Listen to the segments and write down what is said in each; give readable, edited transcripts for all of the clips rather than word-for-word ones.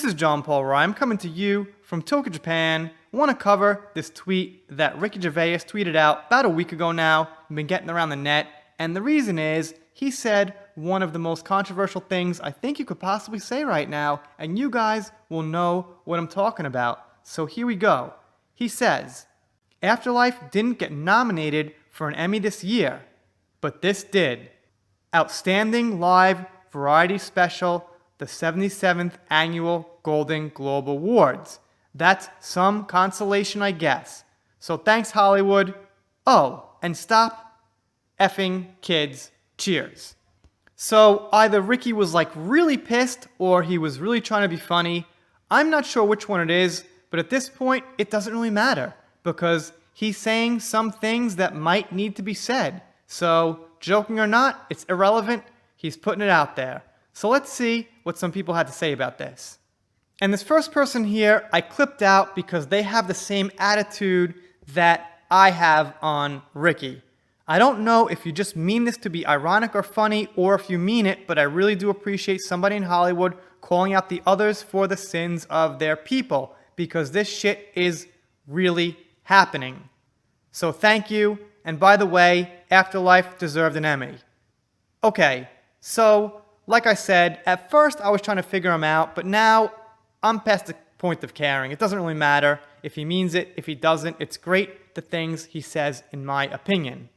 This is John Paul Ryan coming to you from Tokyo, Japan. I want to cover this tweet that Ricky Gervais tweeted out about a week ago now. I've been getting around the net, and the reason is he said one of the most controversial things I think you could possibly say right now, and you guys will know what I'm talking about. So here we go. He says, Afterlife didn't get nominated for an Emmy this year, but this did. Outstanding Live Variety Special, the 77th Annual Golden Globe Awards. That's some consolation, I guess. So thanks, Hollywood. Oh, and stop effing kids. Cheers. So either Ricky was like really pissed or he was really trying to be funny. I'm not sure which one it is, but at this point, it doesn't really matter because he's saying some things that might need to be said. So joking or not, it's irrelevant. He's putting it out there. So let's see what some people had to say about this. And this first person here, I clipped out because they have the same attitude that I have on Ricky. I don't know if you just mean this to be ironic or funny, or if you mean it, but I really do appreciate somebody in Hollywood calling out the others for the sins of their people, because this shit is really happening. So thank you, and by the way, Afterlife deserved an Emmy. Okay, so like I said, at first I was trying to figure him out, but now I'm past the point of caring. It doesn't really matter if he means it, if he doesn't. It's great the things he says, in my opinion.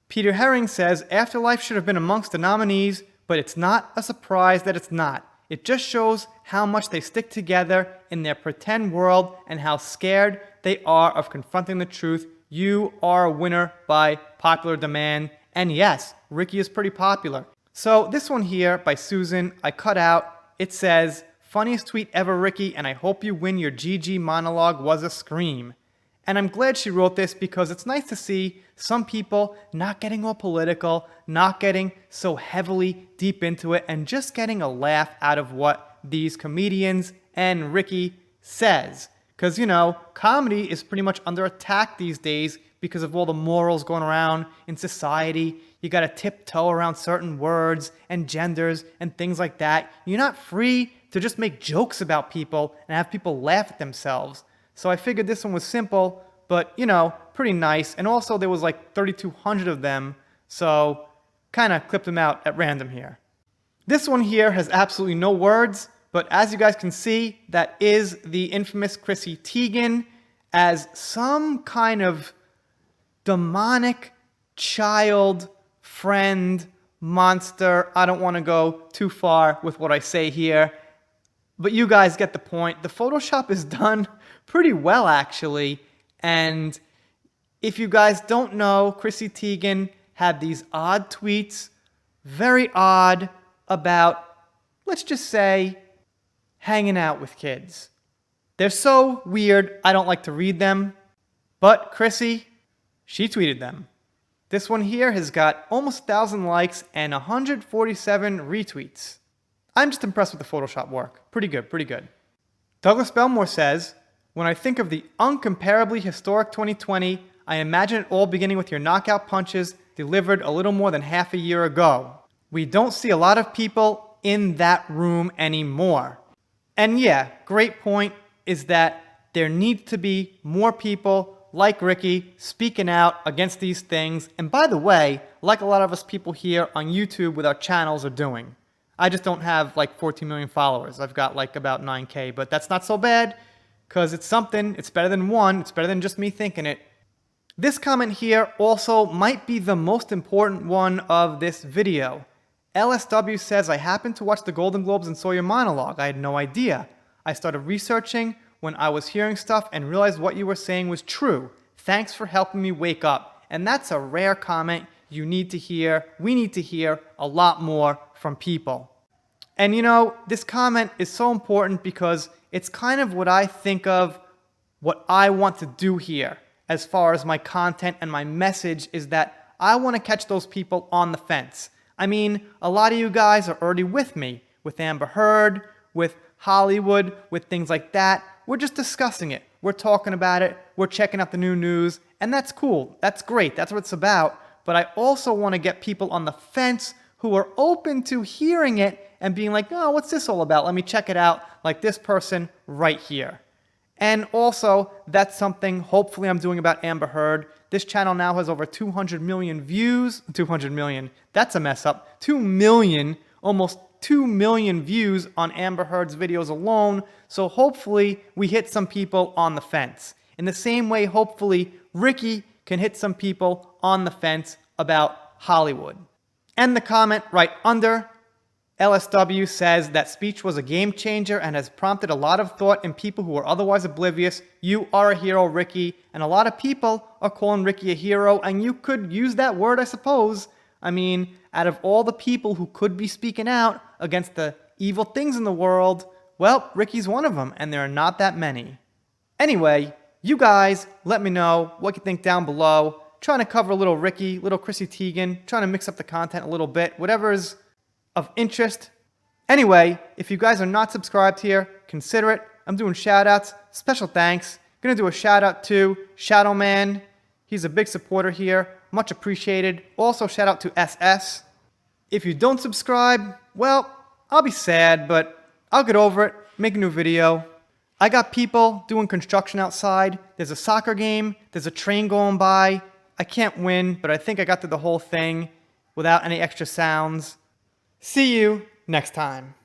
Peter Herring says, Afterlife should have been amongst the nominees, but it's not a surprise that it's not. It just shows how much they stick together in their pretend world and how scared they are of confronting the truth. You are a winner by popular demand. And yes, Ricky is pretty popular. So this one here by Susan, I cut out. It says, funniest tweet ever, Ricky, and I hope you win. Your GG monologue was a scream. And I'm glad she wrote this because it's nice to see some people not getting all political, not getting so heavily deep into it, and just getting a laugh out of what these comedians and Ricky says. Because, you know, comedy is pretty much under attack these days because of all the morals going around in society. You got to tiptoe around certain words and genders and things like that. You're not free to just make jokes about people and have people laugh at themselves. So I figured this one was simple, but, you know, pretty nice. And also there was like 3,200 of them, so kind of clipped them out at random here. This one here has absolutely no words, but as you guys can see, that is the infamous Chrissy Teigen as some kind of demonic child friend monster. I don't want to go too far with what I say here, but you guys get the point. The Photoshop is done pretty well, actually. And if you guys don't know, Chrissy Teigen had these odd tweets, very odd, about, let's just say, hanging out with kids. They're so weird, I don't like to read them. But Chrissy, she tweeted them. This one here has got almost 1,000 likes and 147 retweets. I'm just impressed with the Photoshop work. Pretty good, pretty good. Douglas Belmore says, when I think of the uncomparably historic 2020, I imagine it all beginning with your knockout punches delivered a little more than half a year ago. We don't see a lot of people in that room anymore. And yeah, great point is that there needs to be more people like Ricky speaking out against these things. And by the way, like a lot of us people here on YouTube with our channels are doing. I just don't have like 14 million followers. I've got like about 9K, but that's not so bad because it's something. It's better than one. It's better than just me thinking it. This comment here also might be the most important one of this video. LSW says, I happened to watch the Golden Globes and saw your monologue. I had no idea. I started researching when I was hearing stuff and realized what you were saying was true. Thanks for helping me wake up. And that's a rare comment you need to hear. We need to hear a lot more from people. And you know, this comment is so important because it's kind of what I think of what I want to do here as far as my content and my message is that I want to catch those people on the fence. I mean, a lot of you guys are already with me, with Amber Heard, with Hollywood, with things like that. We're just discussing it. We're talking about it. We're checking out the new news. And that's cool. That's great. That's what it's about. But I also want to get people on the fence who are open to hearing it and being like, oh, what's this all about? Let me check it out, like this person right here. And also, that's something hopefully I'm doing about Amber Heard. This channel now has over 200 million views. 200 million, that's a mess up. 2 million, almost 2 million views on Amber Heard's videos alone. So hopefully we hit some people on the fence. In the same way, hopefully Ricky can hit some people on the fence about Hollywood. And the comment right under, LSW says that speech was a game changer and has prompted a lot of thought in people who are otherwise oblivious. You are a hero, Ricky. And a lot of people are calling Ricky a hero, and you could use that word, I suppose. I mean, out of all the people who could be speaking out against the evil things in the world, well, Ricky's one of them, and there are not that many. Anyway, you guys let me know what you think down below. Trying to cover a little Ricky, little Chrissy Teigen, trying to mix up the content a little bit, whatever is of interest. Anyway, if you guys are not subscribed here, consider it. I'm doing shout outs, special thanks. Gonna do a shout out to Shadow Man. He's a big supporter here, much appreciated. Also shout out to SS. If you don't subscribe, well, I'll be sad, but I'll get over it, make a new video. I got people doing construction outside. There's a soccer game, there's a train going by. I can't win, but I think I got through the whole thing without any extra sounds. See you next time.